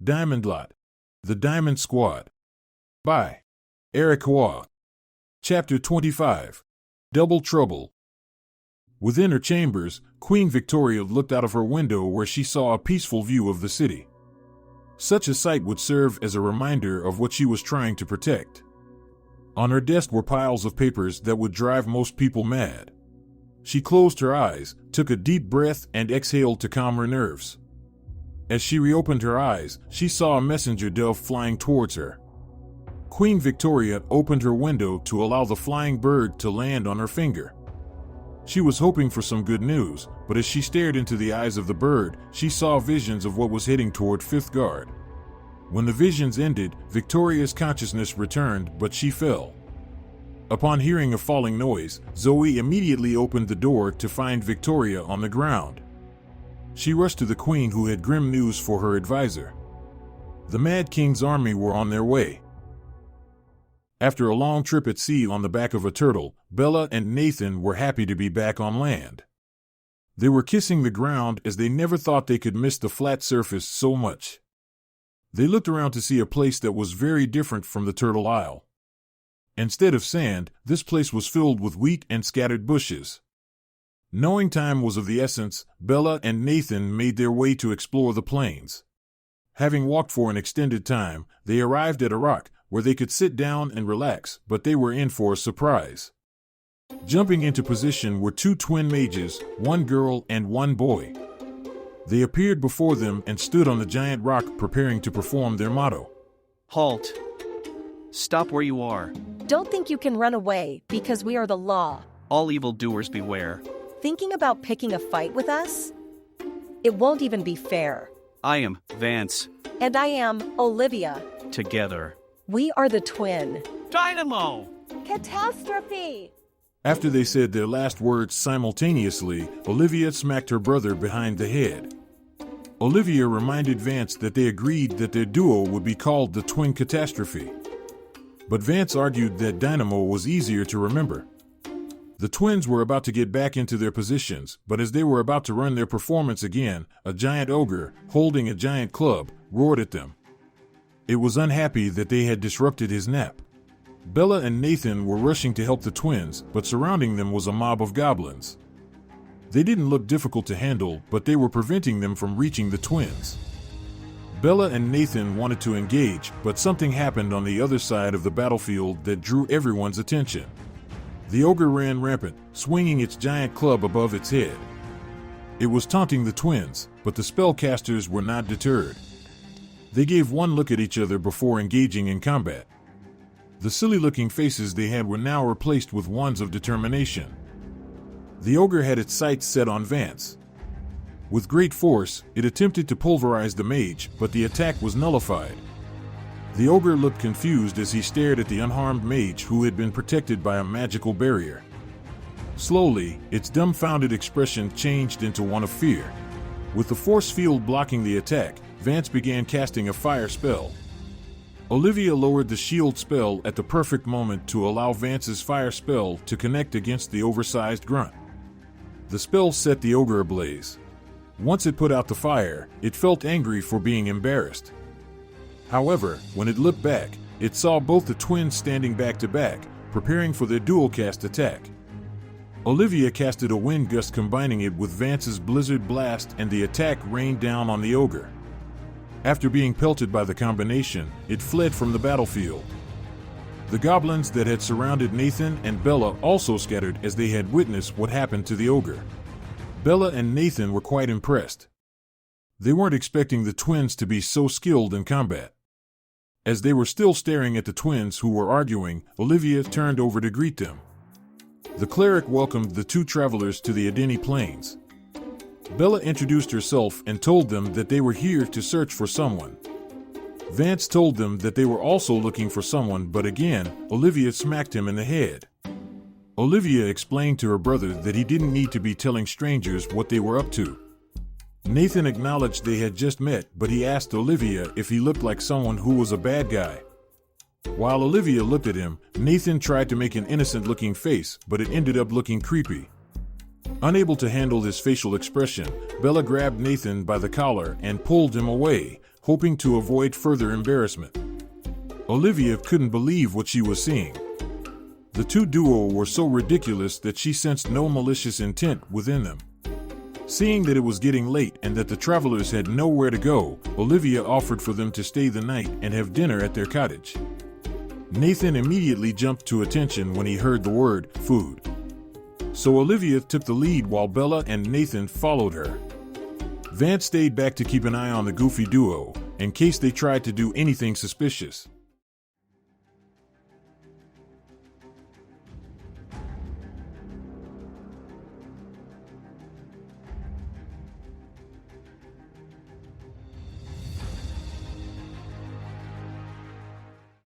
Diamondlot, The Diamond Squad. By Eric Waugh. Chapter 25. Double Trouble. Within her chambers, Queen Victoria looked out of her window where she saw a peaceful view of the city. Such a sight would serve as a reminder of what she was trying to protect. On her desk were piles of papers that would drive most people mad. She closed her eyes, took a deep breath, and exhaled to calm her nerves. As she reopened her eyes, she saw a messenger dove flying towards her. Queen Victoria opened her window to allow the flying bird to land on her finger. She was hoping for some good news, but as she stared into the eyes of the bird, she saw visions of what was heading toward Fifth Guard. When the visions ended, Victoria's consciousness returned, but she fell. Upon hearing a falling noise, Zoe immediately opened the door to find Victoria on the ground. She rushed to the queen, who had grim news for her advisor. The Mad King's army were on their way. After a long trip at sea on the back of a turtle, Bella and Nathan were happy to be back on land. They were kissing the ground as they never thought they could miss the flat surface so much. They looked around to see a place that was very different from the Turtle Isle. Instead of sand, this place was filled with wheat and scattered bushes. Knowing time was of the essence, Bella and Nathan made their way to explore the plains. Having walked for an extended time, they arrived at a rock where they could sit down and relax, but they were in for a surprise. Jumping into position were two twin mages, one girl and one boy. They appeared before them and stood on the giant rock preparing to perform their motto. Halt. Stop where you are. Don't think you can run away, because we are the law. All evildoers beware. Thinking about picking a fight with us? It won't even be fair. I am Vance. And I am Olivia. Together. We are the twin. Dynamo! Catastrophe! After they said their last words simultaneously, Olivia smacked her brother behind the head. Olivia reminded Vance that they agreed that their duo would be called the Twin Catastrophe. But Vance argued that Dynamo was easier to remember. The twins were about to get back into their positions, but as they were about to run their performance again, a giant ogre, holding a giant club, roared at them. It was unhappy that they had disrupted his nap. Bella and Nathan were rushing to help the twins, but surrounding them was a mob of goblins. They didn't look difficult to handle, but they were preventing them from reaching the twins. Bella and Nathan wanted to engage, but something happened on the other side of the battlefield that drew everyone's attention. The ogre ran rampant, swinging its giant club above its head. It was taunting the twins, but the spellcasters were not deterred. They gave one look at each other before engaging in combat. The silly-looking faces they had were now replaced with ones of determination. The ogre had its sights set on Vance. With great force, it attempted to pulverize the mage, but the attack was nullified. The ogre looked confused as he stared at the unharmed mage who had been protected by a magical barrier. Slowly, its dumbfounded expression changed into one of fear. With the force field blocking the attack, Vance began casting a fire spell. Olivia lowered the shield spell at the perfect moment to allow Vance's fire spell to connect against the oversized grunt. The spell set the ogre ablaze. Once it put out the fire, it felt angry for being embarrassed. However, when it looked back, it saw both the twins standing back to back, preparing for their dual cast attack. Olivia casted a wind gust combining it with Vance's blizzard blast, and the attack rained down on the ogre. After being pelted by the combination, it fled from the battlefield. The goblins that had surrounded Nathan and Bella also scattered as they had witnessed what happened to the ogre. Bella and Nathan were quite impressed. They weren't expecting the twins to be so skilled in combat. As they were still staring at the twins who were arguing, Olivia turned over to greet them. The cleric welcomed the two travelers to the Adeni Plains. Bella introduced herself and told them that they were here to search for someone. Vance told them that they were also looking for someone, but again, Olivia smacked him in the head. Olivia explained to her brother that he didn't need to be telling strangers what they were up to. Nathan acknowledged they had just met, but he asked Olivia if he looked like someone who was a bad guy. While Olivia looked at him, Nathan tried to make an innocent-looking face, but it ended up looking creepy. Unable to handle his facial expression, Bella grabbed Nathan by the collar and pulled him away, hoping to avoid further embarrassment. Olivia couldn't believe what she was seeing. The two duo were so ridiculous that she sensed no malicious intent within them. Seeing that it was getting late and that the travelers had nowhere to go, Olivia offered for them to stay the night and have dinner at their cottage. Nathan immediately jumped to attention when he heard the word food. So Olivia took the lead while Bella and Nathan followed her. Vance stayed back to keep an eye on the goofy duo, in case they tried to do anything suspicious.